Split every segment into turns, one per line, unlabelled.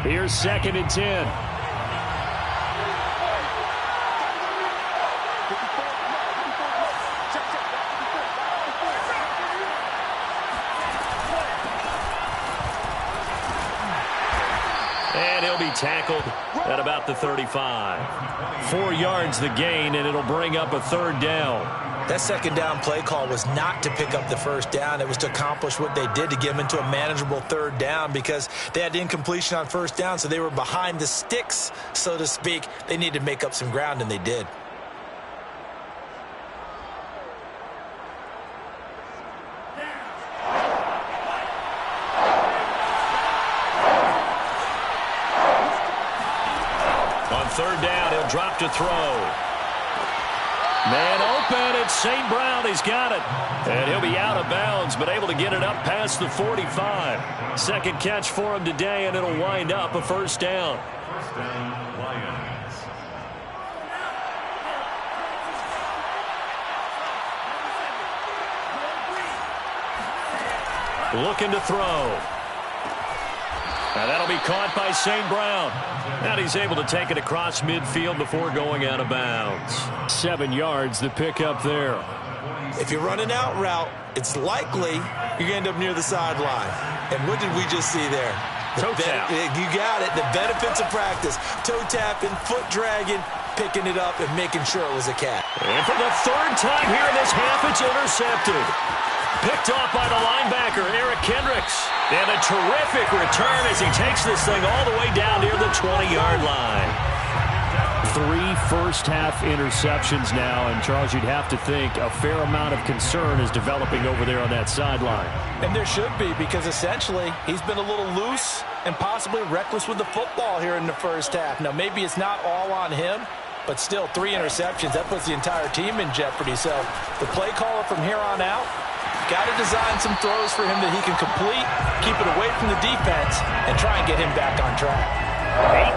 Here's 2nd and 10. And he'll be tackled at about the 35. 4 yards the gain, and it'll bring up a 3rd down.
That 2nd down play call was not to pick up the 1st down. It was to accomplish what they did, to get them into a manageable 3rd down, because they had incompletion on 1st down, so they were behind the sticks, so to speak. They needed to make up some ground, and they did.
On 3rd down, he'll drop to throw. Man open, it's St. Brown. He's got it. And he'll be out of bounds, but able to get it up past the 45. 2nd catch for him today, and it'll wind up a 1st down.
First down, Lions.
Looking to throw. And that'll be caught by St. Brown. And he's able to take it across midfield before going out of bounds. 7 yards, the pickup there.
If you're running out route, it's likely you're going to end up near the sideline. And what did we just see there?
Toe tap.
You got it. The benefits of practice. Toe tapping, foot dragging, picking it up, and making sure it was a cat.
And for the 3rd time here in this half, it's intercepted. Picked off by the linebacker, Eric Kendricks. And a terrific return as he takes this thing all the way down near the 20-yard line. 3 first-half interceptions now, and Charles, you'd have to think a fair amount of concern is developing over there on that sideline.
And there should be, because essentially he's been a little loose and possibly reckless with the football here in the 1st half. Now, maybe it's not all on him, but still 3 interceptions. That puts the entire team in jeopardy. So the play caller from here on out, got to design some throws for him that he can complete, keep it away from the defense, and try and get him back on track.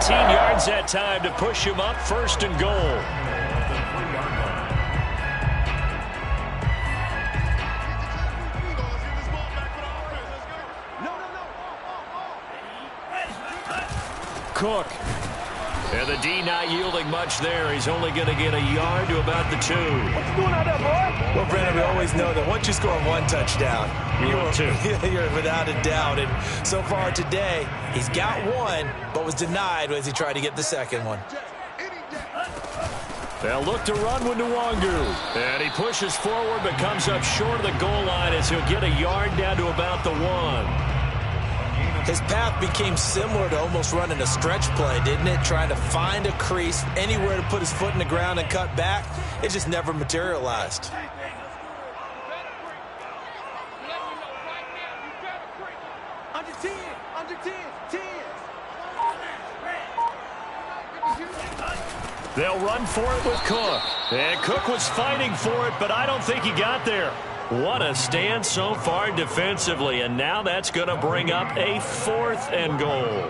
18 yards that time to push him up, 1st and goal. Cook. And the D not yielding much there. He's only going to get a yard to about the 2.
What you doing out there, boy? Well, Brandon, we always know that once you score 1 touchdown, you're without a doubt. And so far today, he's got 1, but was denied as he tried to get the 2nd one.
They'll look to run with Nwangu. And he pushes forward, but comes up short of the goal line as he'll get a yard down to about the 1.
His path became similar to almost running a stretch play, didn't it? Trying to find a crease, anywhere to put his foot in the ground and cut back. It just never materialized.
Under 10, 10.
They'll run for it with Cook. And Cook was fighting for it, but I don't think he got there. What a stand so far defensively, and now that's going to bring up a 4th and goal.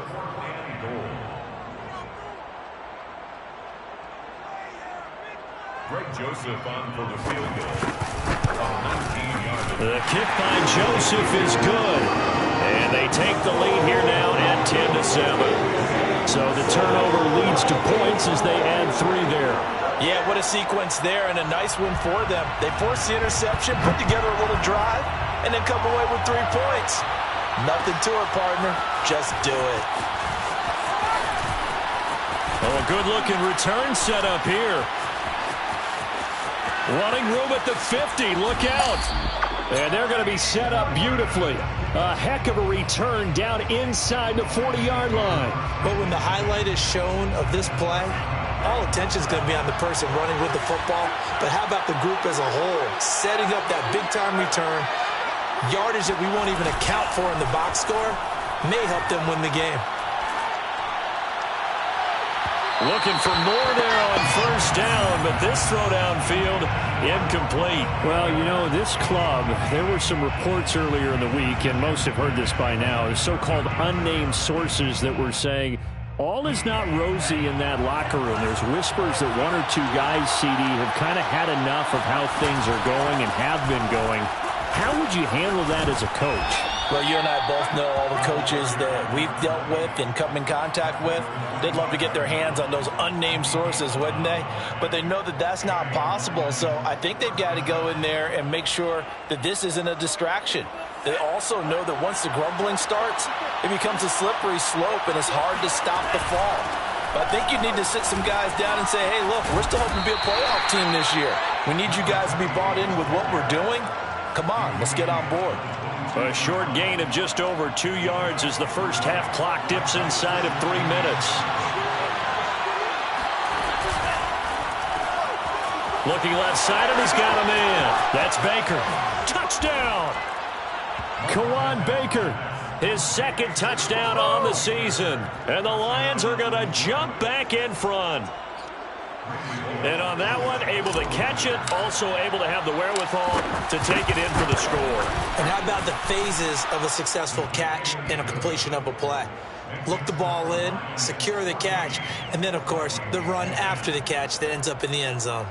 Greg Joseph on for the field goal.
The kick by Joseph is good, and they take the lead here now at 10-7. So the turnover leads to points as they add 3 there.
Yeah, what a sequence there, and a nice win for them. They forced the interception, put together a little drive, and then come away with 3 points. Nothing to it, partner. Just do it.
Oh, a good-looking return set up here. Running room at the 50. Look out. And they're going to be set up beautifully. A heck of a return down inside the 40-yard line.
But when the highlight is shown of this play, all attention is going to be on the person running with the football. But how about the group as a whole? Setting up that big-time return, yardage that we won't even account for in the box score, may help them win the game.
Looking for more there on 1st down, but this throw downfield incomplete. Well, you know, this club, there were some reports earlier in the week, and most have heard this by now, the so-called unnamed sources that were saying all is not rosy in that locker room. There's whispers that 1 or 2 guys, CD, have kind of had enough of how things are going and have been going. How would you handle that as a coach?
Well, you and I both know all the coaches that we've dealt with and come in contact with. They'd love to get their hands on those unnamed sources, wouldn't they? But they know that that's not possible, so I think they've got to go in there and make sure that this isn't a distraction. They also know that once the grumbling starts, it becomes a slippery slope, and it's hard to stop the fall. But I think you need to sit some guys down and say, hey, look, we're still hoping to be a playoff team this year. We need you guys to be bought in with what we're doing. Come on, let's get on board.
A short gain of just over 2 yards as the first half clock dips inside of 3 minutes. Looking left side, and he's got a man. That's Baker. Touchdown! Kawan Baker, his second touchdown on the season. And the Lions are going to jump back in front. And on that one, able to catch it, also able to have the wherewithal to take it in for the score.
And how about the phases of a successful catch and a completion of a play? Look the ball in, secure the catch, and then, of course, the run after the catch that ends up in the end zone.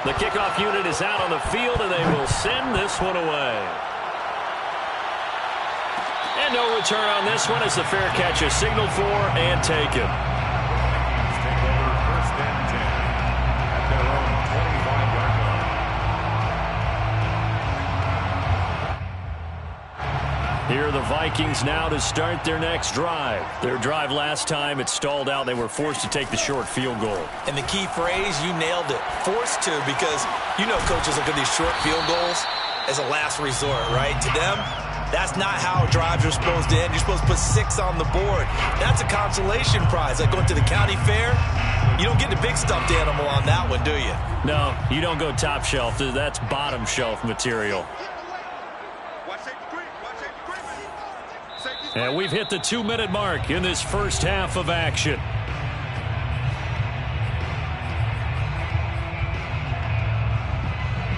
The kickoff unit is out on the field, and they will send this one away. And no return on this one as the fair catch is signaled for and taken.
Take over first and 10 at their own 25-yard line.
Here are the Vikings now to start their next drive. Their drive last time, it stalled out. They were forced to take the short field goal.
And the key phrase, you nailed it. Forced to, because you know coaches look at these short field goals as a last resort, right? To them, that's not how drives are supposed to end. You're supposed to put 6 on the board. That's a consolation prize. Like going to the county fair, you don't get the big stuffed animal on that one, do you?
No, you don't go top shelf. That's bottom shelf material. And we've hit the 2-minute mark in this first half of action.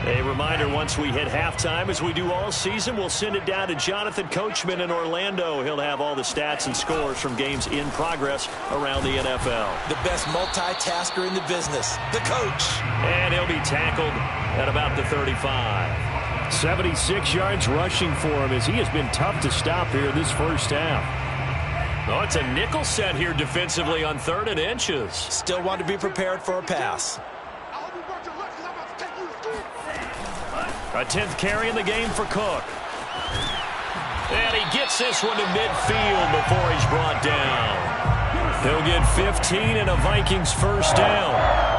A reminder, once we hit halftime, as we do all season, we'll send it down to Jonathan Coachman in Orlando. He'll have all the stats and scores from games in progress around the NFL.
The best multitasker in the business, the coach.
And he'll be tackled at about the 35. 76 yards rushing for him as he has been tough to stop here in this first half. Oh, it's a nickel set here defensively on 3rd and inches.
Still want to be prepared for a pass.
A 10th carry in the game for Cook. And he gets this one to midfield before he's brought down. He'll get 15 and a Vikings first down.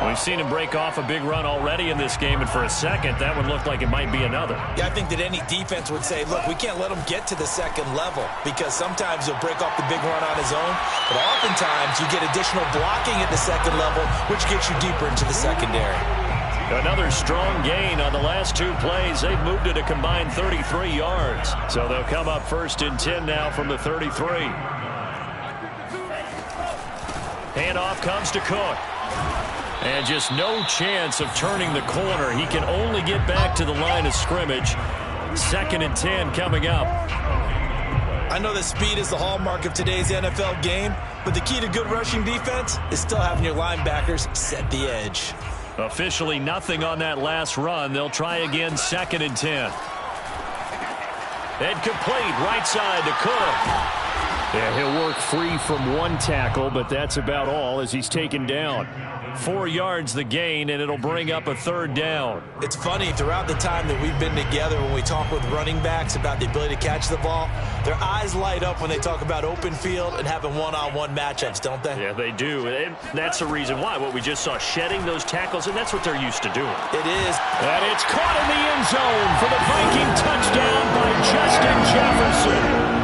We've seen him break off a big run already in this game, and for a second, that one looked like it might be another.
Yeah, I think that any defense would say, look, we can't let him get to the second level, because sometimes he'll break off the big run on his own, but oftentimes you get additional blocking at the second level, which gets you deeper into the secondary.
Another strong gain on the last 2 plays. They've moved it a combined 33 yards. So they'll come up 1st and 10 now from the 33. Handoff comes to Cook. And just no chance of turning the corner. He can only get back to the line of scrimmage. 2nd and 10 coming up.
I know that speed is the hallmark of today's NFL game, but the key to good rushing defense is still having your linebackers set the edge.
Officially nothing on that last run. They'll try again, 2nd and 10. And complete, right side to Cook. Yeah, he'll work free from 1 tackle, but that's about all as he's taken down. 4 yards the gain, and it'll bring up a 3rd down.
It's funny, throughout the time that we've been together, when we talk with running backs about the ability to catch the ball, their eyes light up when they talk about open field and having one-on-one matchups, don't they?
Yeah, they do. And that's the reason why. What we just saw, shedding those tackles, and that's what they're used to doing.
It is.
And it's caught in the end zone for the Viking touchdown by Justin Jefferson.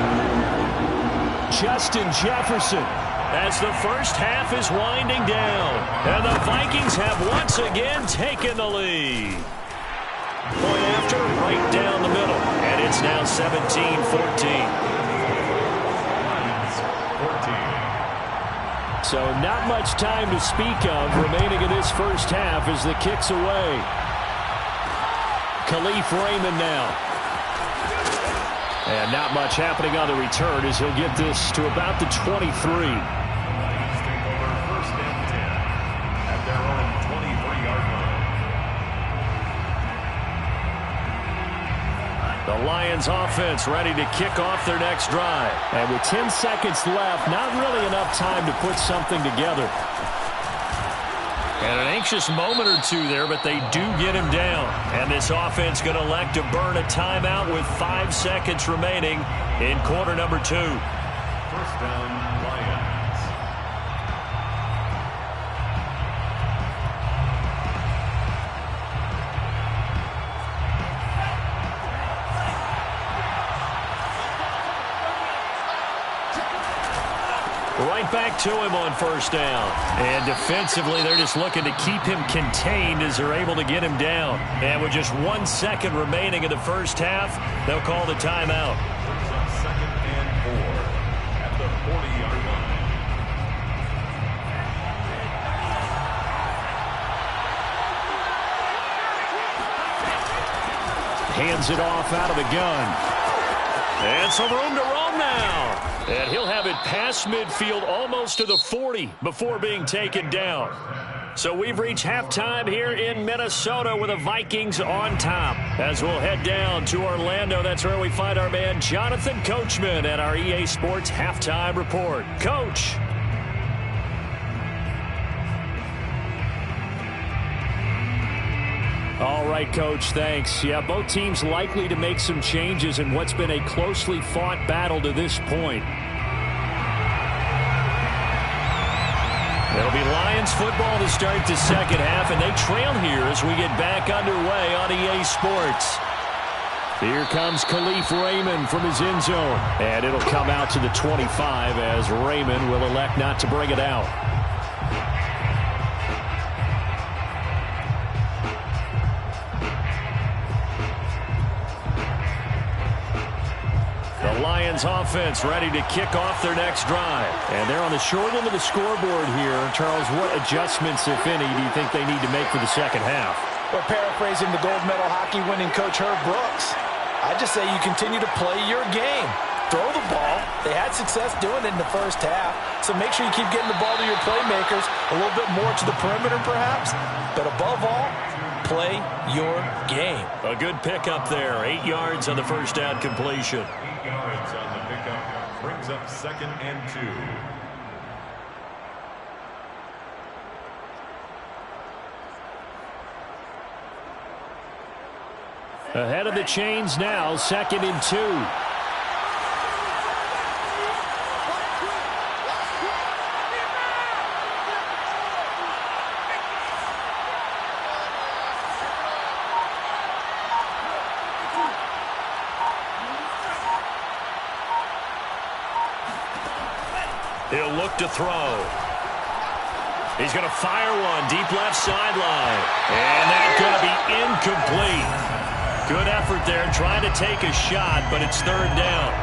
Justin Jefferson, as the first half is winding down. And the Vikings have once again taken the lead. Point after, right down the middle. And it's now 17-14. So not much time to speak of remaining in this first half as the kick's away. Khalif Raymond now. And not much happening on the return as he'll get this to about the 23.
Take over 1st and 10 at their own 23-yard line.
The Lions offense ready to kick off their next drive.
And with 10 seconds left, not really enough time to put something together.
And an anxious moment or two there, but they do get him down. And this offense going to elect to burn a timeout with 5 seconds remaining in quarter number 2.
First down, Lions.
Right back to him on first down. And defensively, they're just looking to keep him contained as they're able to get him down. And with just 1 second remaining in the first half, they'll call the timeout.
Second and 4 at the 40-yard line.
Hands it off out of the gun. And some room to roam now. And he'll have it past midfield almost to the 40 before being taken down. So we've reached halftime here in Minnesota with the Vikings on top. As we'll head down to Orlando, that's where we find our man Jonathan Coachman at our EA Sports Halftime Report. Coach.
All right, Coach, thanks. Yeah, both teams likely to make some changes in what's been a closely fought battle to this point.
It'll be Lions football to start the second half, and they trail here as we get back underway on EA Sports. Here comes Khalif Raymond from his end zone, and it'll come out to the 25 as Raymond will elect not to bring it out. The Lions offense ready to kick off their next drive. And they're on the short end of the scoreboard here. Charles, what adjustments, if any, do you think they need to make for the second half?
Well, paraphrasing the gold medal hockey winning coach Herb Brooks, I just say you continue to play your game. Throw the ball. They had success doing it in the first half. So make sure you keep getting the ball to your playmakers, a little bit more to the perimeter perhaps. But above all, play your game.
A good pickup there. 8 yards on the first down completion.
8 yards on the pickup. Brings up second and 2.
Ahead of the chains now, 2nd and 2.
He'll look to throw. He's going to fire one deep left sideline. And that's going to be incomplete. Good effort there trying to take a shot, but it's third down.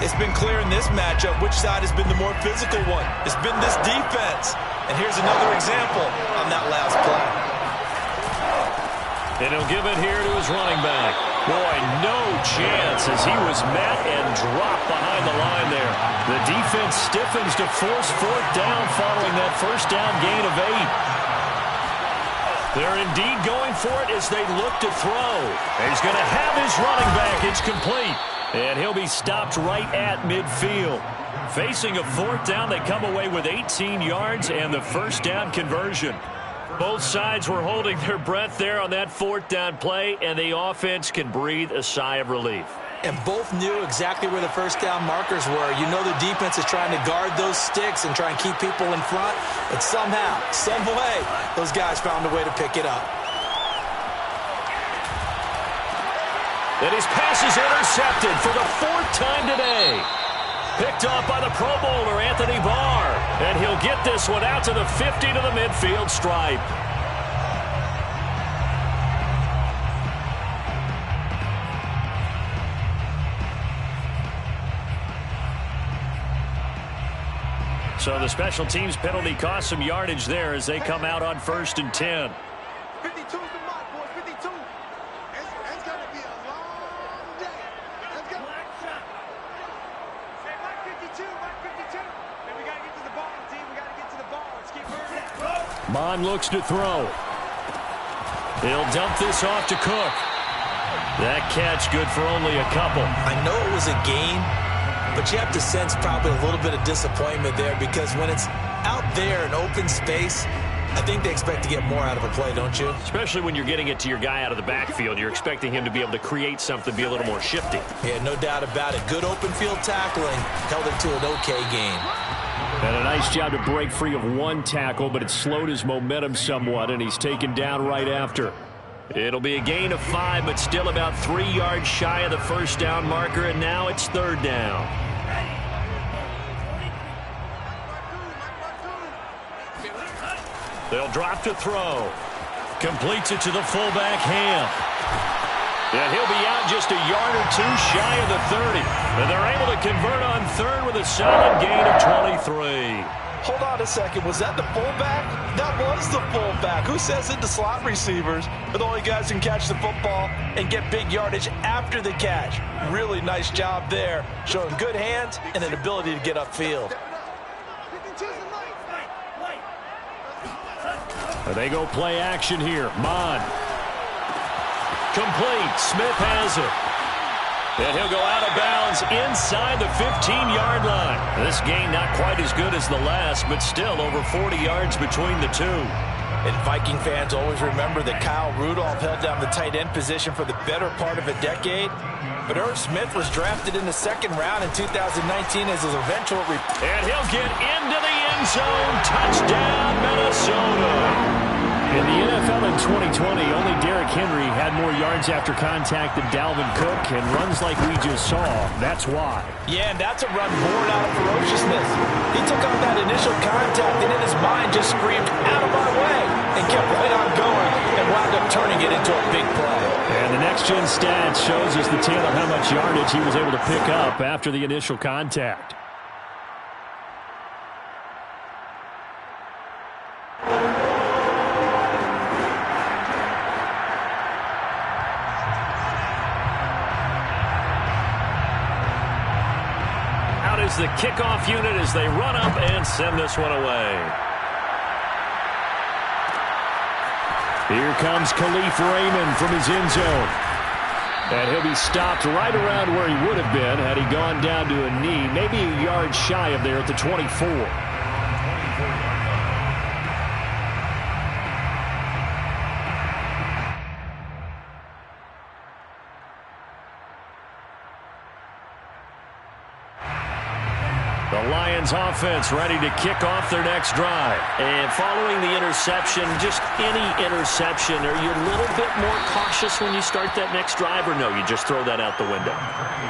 It's been clear in this matchup which side has been the more physical one. It's been this defense. And here's another example on that last play.
And he'll give it here to his running back. Boy, no chance as he was met and dropped behind the line there. The defense stiffens to force fourth down following that first down gain of 8. They're indeed going for it as they look to throw. He's going to have his running back. It's complete. And he'll be stopped right at midfield. Facing a fourth down, they come away with 18 yards and the first down conversion. Both sides were holding their breath there on that fourth down play, and the offense can breathe a sigh of relief.
And both knew exactly where the first down markers were. You know the defense is trying to guard those sticks and try and keep people in front. But somehow, some way, those guys found a way to pick it up.
And his pass is intercepted for the 4th time today. Picked off by the Pro Bowler, Anthony Barr. And he'll get this one out to the 50 to the midfield stripe. So the special teams penalty cost some yardage there as they come out on 1st and 10.
52's the mark, boys. 52. It's going to be a long day. Let's go. Say, mark 52, mark 52. Man, we got to get to the ball, team. We got to get to the ball. Let's keep moving.
Mond looks to throw. He'll dump this off to Cook. That catch good for only a couple.
I know it was a gain, but you have to sense probably a little bit of disappointment there because when it's out there in open space, I think they expect to get more out of a play, don't you?
Especially when you're getting it to your guy out of the backfield. You're expecting him to be able to create something, be a little more shifty.
Yeah, no doubt about it. Good open field tackling held it to an okay game.
And a nice job to break free of one tackle, but it slowed his momentum somewhat, and he's taken down right after.
It'll be a gain of 5, but still about 3 yards shy of the first down marker, and now it's 3rd down. They'll drop to throw. Completes it to the fullback, Ham. And he'll be out just a yard or 2 shy of the 30. And they're able to convert on 3rd with a solid gain of 23.
Hold on a second. Was that the fullback? That was the fullback. Who says it? The slot receivers are the only guys who can catch the football and get big yardage after the catch. Really nice job there, showing good hands and an ability to get upfield.
They go play action here. Mon.
Complete. Smith has it. And he'll go out of bounds inside the 15-yard line. This gain not quite as good as the last, but still over 40 yards between the two.
And Viking fans always remember that Kyle Rudolph held down the tight end position for the better part of a decade. But Irv Smith was drafted in the 2nd round in 2019 as his eventual
and he'll get into the end zone. Touchdown, Minnesota.
In the NFL in 2020, only Derrick Henry had more yards after contact than Dalvin Cook, and runs like we just saw, that's why.
Yeah, and that's a run born out of ferociousness. He took on that initial contact, and in his mind just screamed, out of my way, and kept right on going, and wound up turning it into a big play.
And the next-gen stats shows us the tale of how much yardage he was able to pick up after the initial contact.
The kickoff unit as they run up and send this one away.
Here comes Khalif Raymond from his end zone. And he'll be stopped right around where he would have been had he gone down to a knee, maybe a yard shy of there at the 24.
Lions offense ready to kick off their next drive. And following the interception, just any interception, are you a little bit more cautious when you start that next drive, or no, you just throw that out the window?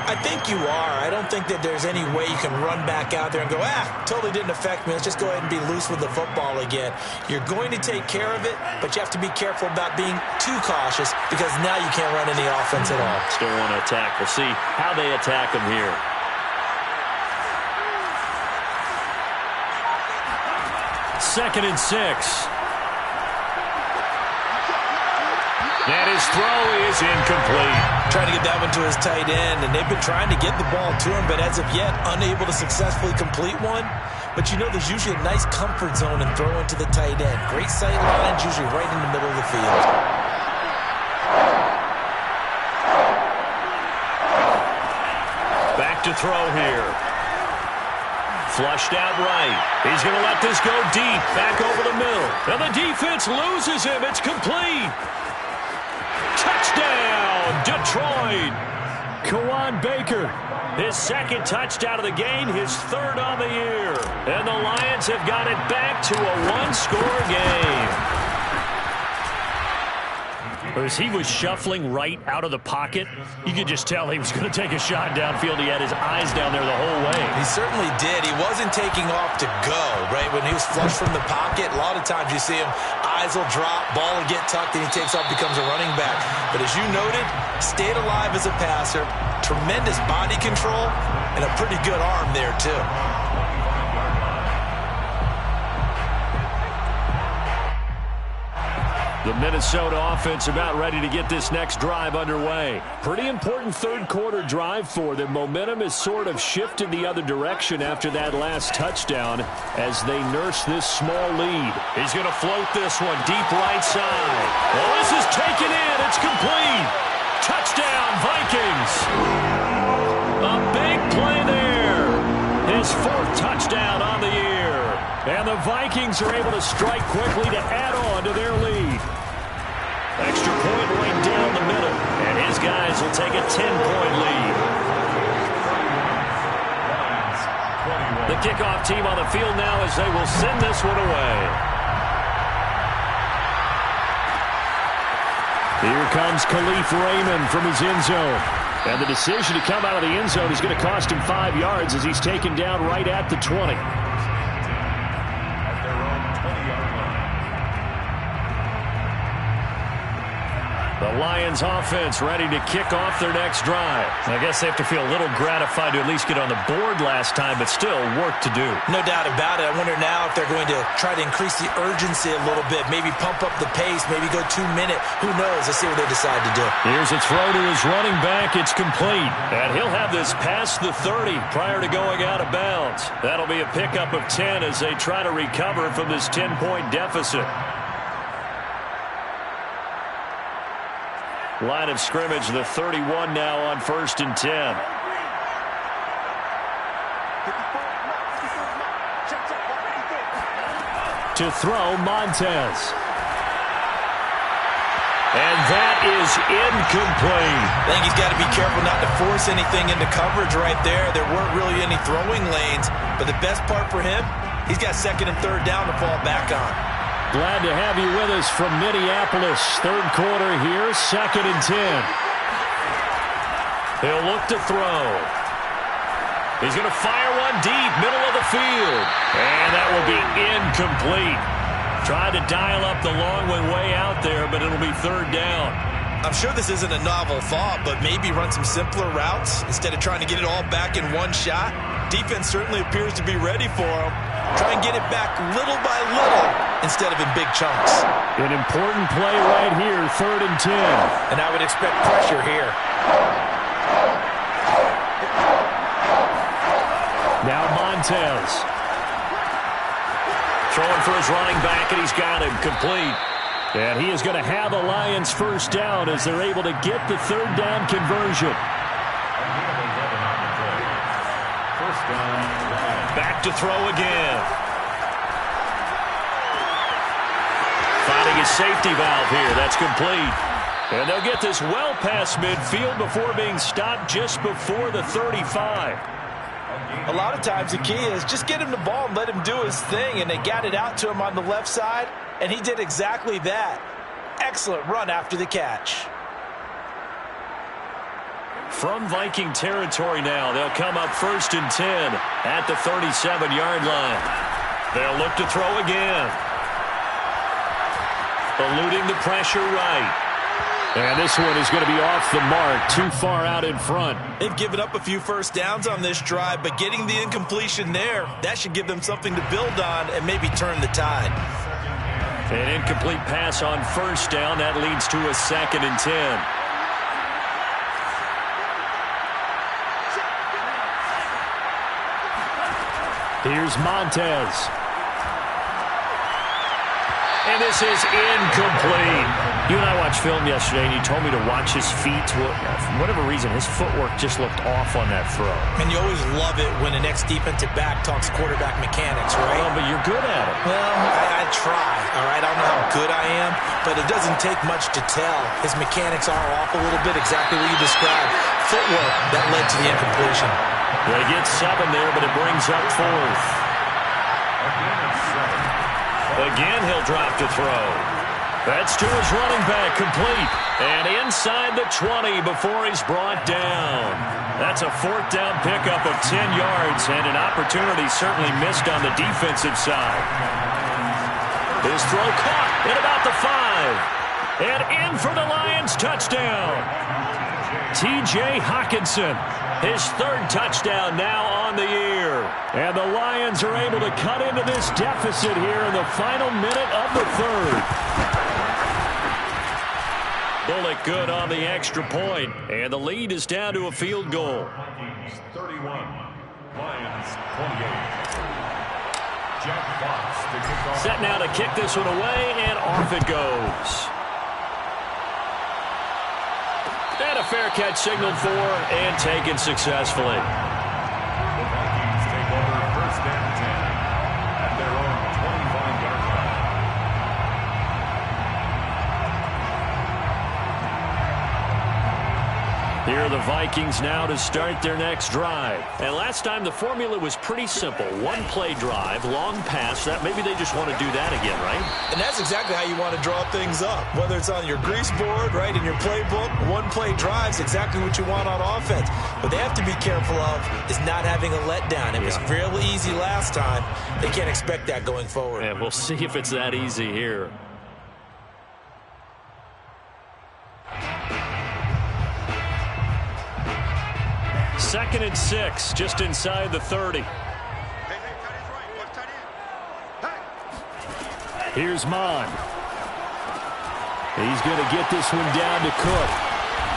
I think you are. I don't think that there's any way you can run back out there and go, totally didn't affect me. Let's just go ahead and be loose with the football again. You're going to take care of it, but you have to be careful about being too cautious because now you can't run any offense at all.
Still want to attack. We'll see how they attack them here. Second and 6. And his throw is incomplete.
Trying to get that one to his tight end, and they've been trying to get the ball to him, but as of yet, unable to successfully complete one. But you know there's usually a nice comfort zone in throwing to the tight end. Great sight lines, usually right in the middle of the field.
Back to throw here. Flushed out right. He's going to let this go deep. Back over the middle. And the defense loses him. It's complete. Touchdown, Detroit.
Kawan Baker.
His 2nd touchdown of the game, his 3rd on the year. And the Lions have got it back to a 1-score game. As he was shuffling right out of the pocket, you could just tell he was going to take a shot downfield. He had his eyes down there the whole way.
He certainly did. He wasn't taking off to go, right? When he was flush from the pocket, a lot of times you see him, eyes will drop, ball will get tucked, and he takes off, becomes a running back. But as you noted, stayed alive as a passer, tremendous body control, and a pretty good arm there, too.
The Minnesota offense about ready to get this next drive underway.
Pretty important 3rd quarter drive for them. Momentum has sort of shifted the other direction after that last touchdown as they nurse this small lead.
He's going to float this one deep right side. Well, this is taken in. It's complete. Touchdown, Vikings. A big play there. His 4th touchdown on the year. And the Vikings are able to strike quickly to add on to their lead. Extra point right down the middle. And his guys will take a 10-point lead. The kickoff team on the field now as they will send this one away.
Here comes Khalif Raymond from his end zone. And the decision to come out of the end zone is going to cost him 5 yards as he's taken down right at the 20.
At their own 20-yard line.
The Lions offense ready to kick off their next drive. I guess they have to feel a little gratified to at least get on the board last time, but still work to do.
No doubt about it. I wonder now if they're going to try to increase the urgency a little bit, maybe pump up the pace, maybe go 2-minute. Who knows? Let's see what they decide to do.
Here's a throw to his running back. It's complete. And he'll have this past the 30 prior to going out of bounds. That'll be a pickup of 10 as they try to recover from this 10-point deficit. Line of scrimmage, the 31 now on 1st and 10. To throw, Montez. And that is incomplete.
I think he's got to be careful not to force anything into coverage right there. There weren't really any throwing lanes, but the best part for him, he's got 2nd and 3rd down to fall back on.
Glad to have you with us from Minneapolis. 3rd quarter here, 2nd and 10.
He'll look to throw. He's going to fire one deep, middle of the field. And that will be incomplete. Tried to dial up the long one way out there, but it'll be 3rd down.
I'm sure this isn't a novel thought, but maybe run some simpler routes instead of trying to get it all back in one shot. Defense certainly appears to be ready for him. Try and get it back little by little instead of in big chunks.
An important play right here, 3rd and 10.
And I would expect pressure here.
Now Montez.
Throwing for his running back, and he's got him complete.
And he is going to have a Lions 1st down as they're able to get the 3rd down conversion.
Back to throw again. Finding his safety valve here. That's complete. And they'll get this well past midfield before being stopped just before the 35.
A lot of times the key is just get him the ball and let him do his thing, and they got it out to him on the left side, and he did exactly that. Excellent run after the catch.
From Viking territory now, they'll come up 1st and 10 at the 37-yard line. They'll look to throw again. Eluding the pressure right.
And this one is going to be off the mark, too far out in front.
They've given up a few 1st downs on this drive, but getting the incompletion there, that should give them something to build on and maybe turn the tide.
An incomplete pass on 1st down. That leads to a 2nd and 10.
Here's Montez.
And this is incomplete. You and I watched film yesterday, and you told me to watch his feet. Well, for whatever reason, his footwork just looked off on that throw.
And you always love it when the next defensive back talks quarterback mechanics, right?
Well, but you're good at it.
Well, I try, all right? I don't know how good I am, but it doesn't take much to tell. His mechanics are off a little bit, exactly what you described. Footwork that led to the incompletion.
They get 7 there, but it brings up 4th. Again, he'll drop to throw. That's to his running back, complete. And inside the 20 before he's brought down. That's a 4th down pickup of 10 yards, and an opportunity certainly missed on the defensive side. His throw caught at about the 5. And in for the Lions touchdown. T.J. Hockenson. His 3rd touchdown now on the year. And the Lions are able to cut into this deficit here in the final minute of the 3rd. Bullock good on the extra point, and the lead is down to a field goal.
31, Lions 28. Jack Fox to kick off.
Set now to kick this one away, and off it goes. And a fair catch signaled for and taken successfully.
The Vikings take over first and 10 at their own 25-yard line.
Here are the Vikings now to start their next drive. And last time the formula was pretty simple. One-play drive, long pass. That maybe they just want to do that again, right?
And that's exactly how you want to draw things up. Whether it's on your grease board, right, in your playbook, one-play drive's exactly what you want on offense. What they have to be careful of is not having a letdown. It was real easy last time. They can't expect that going forward.
And we'll see if it's that easy here. Second and 6, just inside the 30. Here's Mon. He's going to get this one down to Cook.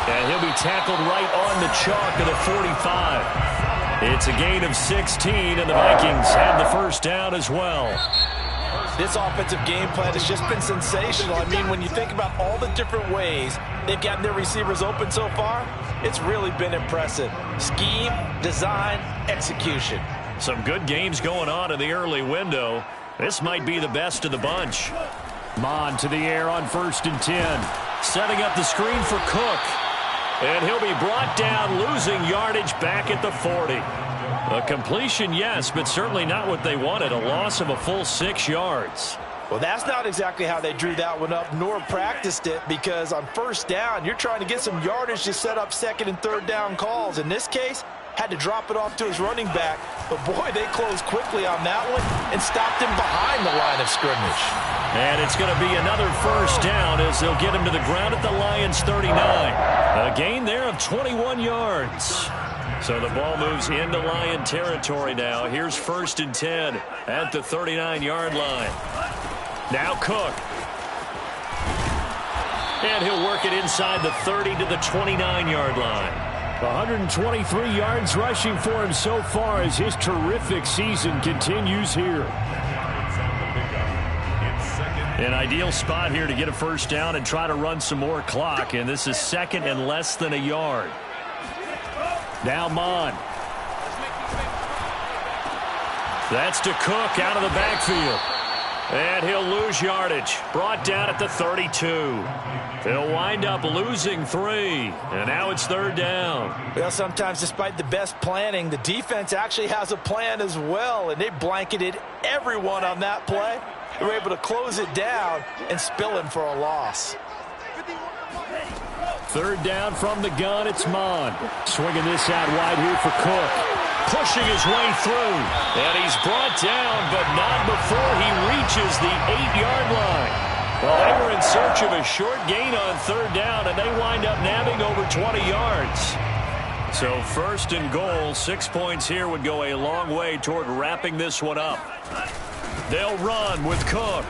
And he'll be tackled right on the chalk of the 45. It's a gain of 16, and the Vikings have the first down as well.
This offensive game plan has just been sensational. I mean, when you think about all the different ways they've gotten their receivers open so far, it's really been impressive. Scheme, design, execution.
Some good games going on in the early window. This might be the best of the bunch. Mon to the air on 1st and 10. Setting up the screen for Cook. And he'll be brought down, losing yardage back at the 40. A completion, yes, but certainly not what they wanted. A loss of a full 6 yards.
Well, that's not exactly how they drew that one up, nor practiced it, because on 1st down, you're trying to get some yardage to set up 2nd and 3rd down calls. In this case, had to drop it off to his running back. But, boy, they closed quickly on that one and stopped him behind the line of scrimmage.
And it's going to be another 1st down as they'll get him to the ground at the Lions' 39. A gain there of 21 yards. So the ball moves into Lion territory now. Here's 1st and 10 at the 39-yard line. Now Cook. And he'll work it inside the 30 to the 29-yard line. 123 yards rushing for him so far as his terrific season continues here. An ideal spot here to get a 1st down and try to run some more clock. And this is 2nd and less than a yard. Now Mon. That's to Cook out of the backfield. And he'll lose yardage. Brought down at the 32. They'll wind up losing 3. And now it's 3rd down.
Well, sometimes despite the best planning, the defense actually has a plan as well. And they blanketed everyone on that play. They were able to close it down and spill him for a loss.
3rd down from the gun, it's Mon. Swinging this out wide here for Cook. Pushing his way through. And he's brought down, but not before he reaches the 8-yard line. Well, they were in search of a short gain on 3rd down, and they wind up nabbing over 20 yards. So 1st and goal, 6 points here would go a long way toward wrapping this one up. They'll run with Cook.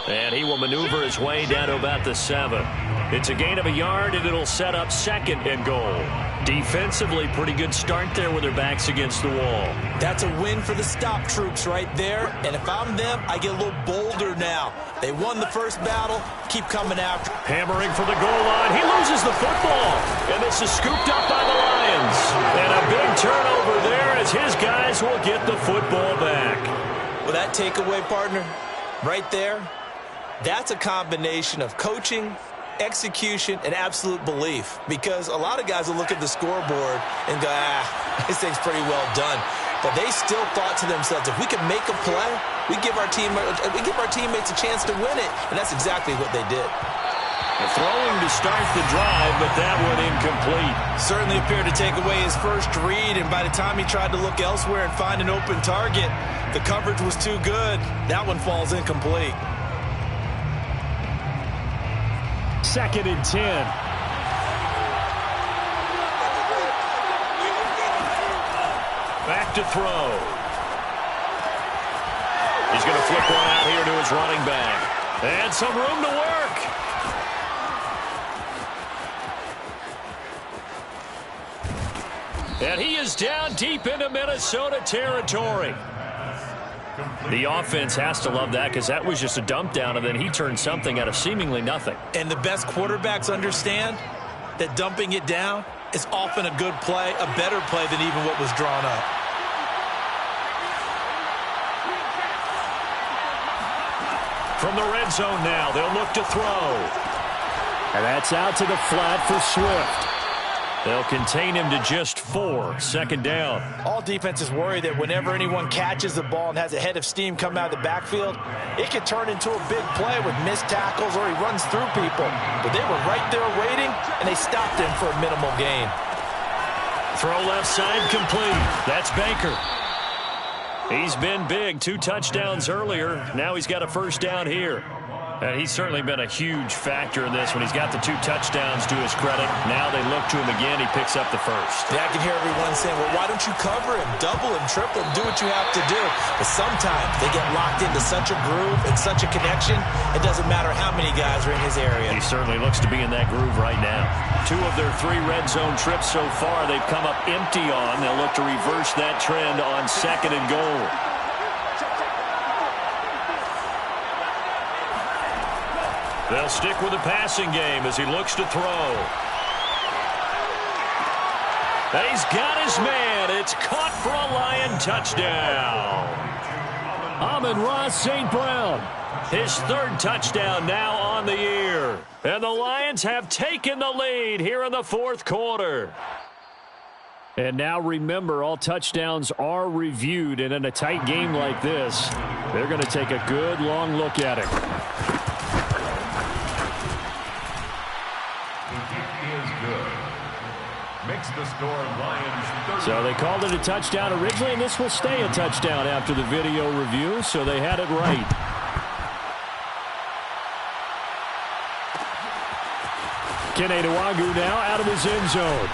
And he will maneuver his way down to about the 7. It's a gain of a yard, and it'll set up 2nd and goal. Defensively, pretty good start there with their backs against the wall.
That's a win for the stop troops right there. And if I'm them, I get a little bolder now. They won the first battle. Keep coming after.
Hammering for the goal line. He loses the football. And this is scooped up by the Lions. And a big turnover there as his guys will get the football back.
Well, that takeaway, partner, right there, that's a combination of coaching, execution, and absolute belief. Because a lot of guys will look at the scoreboard and go, this thing's pretty well done. But they still thought to themselves, if we can make a play, we give our teammates a chance to win it. And that's exactly what they did.
Throwing to start the drive, but that one incomplete.
Certainly appeared to take away his first read, and by the time he tried to look elsewhere and find an open target, the coverage was too good. That one falls incomplete.
2nd and 10.
Back to throw. He's going to flip one out here to his running back. And some room to work. And he is down deep into Minnesota territory. The offense has to love that because that was just a dump down, and then he turned something out of seemingly nothing.
And the best quarterbacks understand that dumping it down is often a good play, a better play than even what was drawn up.
From the red zone now, they'll look to throw.
And that's out to the flat for Swift.
They'll contain him to just 4, second down.
All defenses worry that whenever anyone catches the ball and has a head of steam come out of the backfield, it could turn into a big play with missed tackles or he runs through people. But they were right there waiting, and they stopped him for a minimal gain.
Throw left side complete. That's Baker. He's been big. 2 touchdowns earlier. Now he's got a first down here. And he's certainly been a huge factor in this when he's got the 2 touchdowns to his credit. Now they look to him again. He picks up the first.
Yeah, I can hear everyone saying, well, why don't you cover him, double him, triple him, do what you have to do. But sometimes they get locked into such a groove and such a connection, it doesn't matter how many guys are in his area.
He certainly looks to be in that groove right now. 2 of their 3 red zone trips so far they've come up empty on. They'll look to reverse that trend on 2nd and goal. They'll stick with the passing game as he looks to throw. And he's got his man. It's caught for a Lion touchdown.
Amon-Ra St. Brown.
His 3rd touchdown now on the year. And the Lions have taken the lead here in the 4th quarter.
And now remember, all touchdowns are reviewed. And in a tight game like this, they're going to take a good long look at it.
Makes the score Lions 30.
So they called it a touchdown originally, and this will stay a touchdown after the video review, so they had it right. Kene Nwangwu now out of his end zone.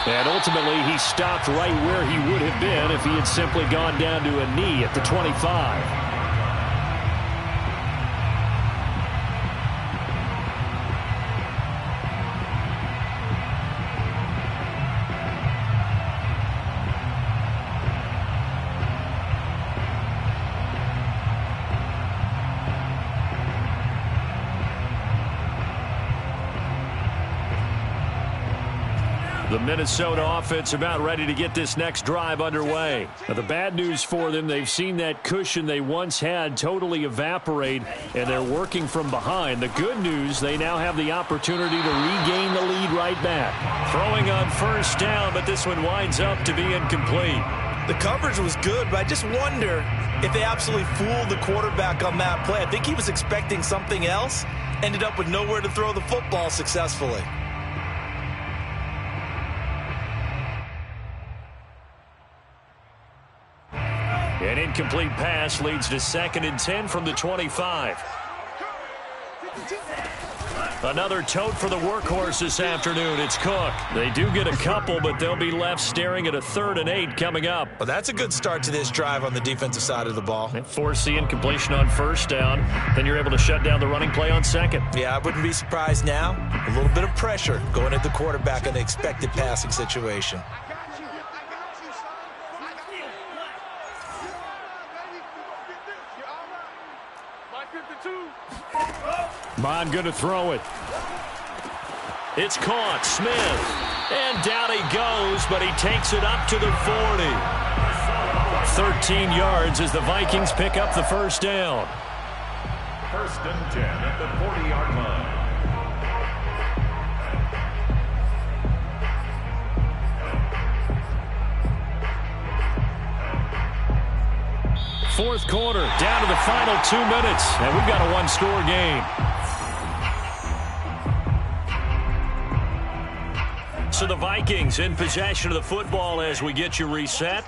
And ultimately, he stopped right where he would have been if he had simply gone down to a knee at the 25.
The Minnesota offense about ready to get this next drive underway.
Now, the bad news for them, they've seen that cushion they once had totally evaporate, and they're working from behind. The good news, they now have the opportunity to regain the lead right back.
Throwing on first down, but this one winds up to be incomplete.
The coverage was good, but I just wonder if they absolutely fooled the quarterback on that play. I think he was expecting something else, ended up with nowhere to throw the football successfully.
An incomplete pass leads to 2nd and 10 from the 25. Another tote for the workhorse this afternoon. It's Cook. They do get a couple, but they'll be left staring at a 3rd and 8 coming up.
Well, that's a good start to this drive on the defensive side of the ball.
They force the incompletion on first down. Then you're able to shut down the running play on 2nd.
Yeah, I wouldn't be surprised now. A little bit of pressure going at the quarterback in an expected passing situation.
Bond going to throw it.
It's caught. Smith. And down he goes, but he takes it up to the 40. 13 yards as the Vikings pick up the first down.
1st and 10 at the 40-yard line.
Fourth quarter, down to the final 2 minutes, and we've got a 1-score game. So the Vikings in possession of the football as we get you reset.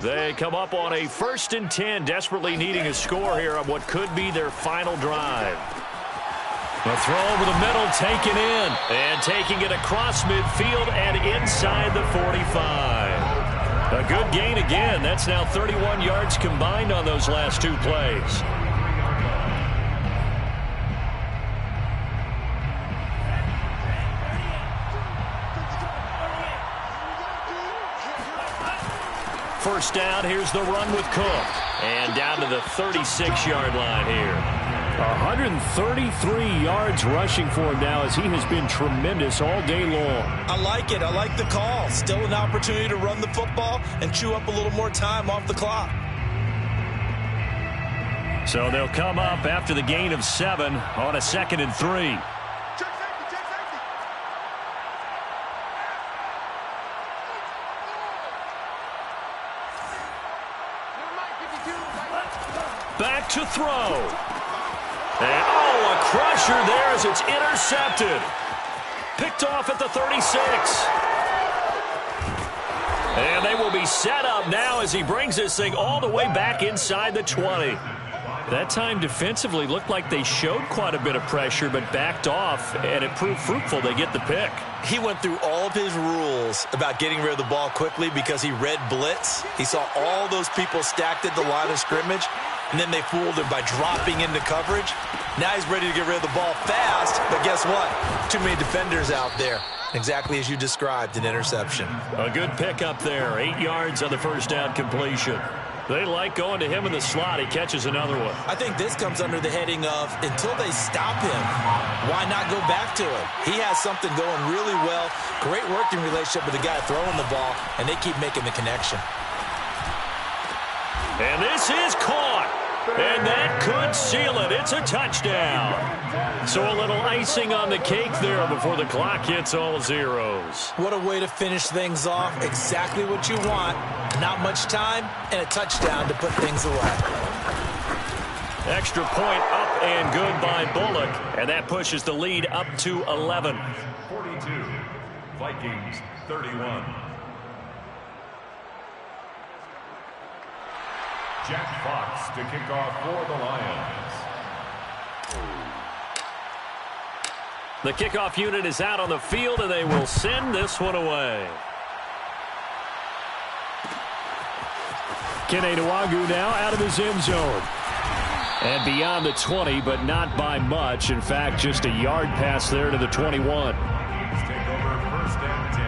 They come up on a 1st and 10, desperately needing a score here on what could be their final drive. A throw over the middle, taken in, and taking it across midfield and inside the 45. A good gain again. That's now 31 yards combined on those last 2 plays. First down, here's the run with Cook. And down to the 36-yard line here.
133 yards rushing for him now as he has been tremendous all day long.
I like it. I like the call. Still an opportunity to run the football and chew up a little more time off the clock.
So they'll come up after the gain of 7 on a 2nd and 3. Back to throw. And, a crusher there as it's intercepted. Picked off at the 36. And they will be set up now as he brings this thing all the way back inside the 20. That time defensively looked like they showed quite a bit of pressure but backed off, and it proved fruitful. They get the pick.
He went through all of his rules about getting rid of the ball quickly because he read blitz. He saw all those people stacked at the line of scrimmage, and then they fooled him by dropping into coverage. Now he's ready to get rid of the ball fast, but guess what? Too many defenders out there. Exactly as you described, an interception.
A good pick up there. 8 yards on the first down completion. They like going to him in the slot. He catches another one.
I think this comes under the heading of until they stop him, why not go back to him? He has something going really well. Great working relationship with the guy throwing the ball, and they keep making the connection.
And this is caught. And that could seal it. It's a touchdown. So a little icing on the cake there before the clock hits all zeros.
What a way to finish things off. Exactly what you want. Not much time and a touchdown to put things away.
Extra point up and good by Bullock. And that pushes the lead up to 11.
42, Vikings 31. Jack Fox to kick off for the Lions.
The kickoff unit is out on the field, and they will send this one away.
Kene Nwagu now out of his end zone. And beyond the 20, but not by much. In fact, just a yard pass there to the 21.
Vikings take over first and 10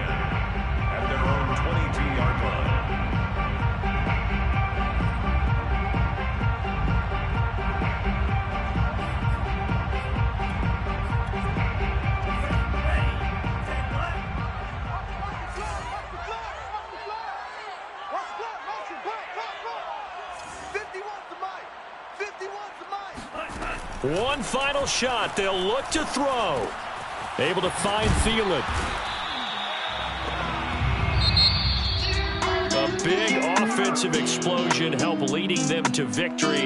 at their own 22-yard line.
One final shot. They'll look to throw.
Able to find Thielen.
A big offensive explosion helped leading them to victory.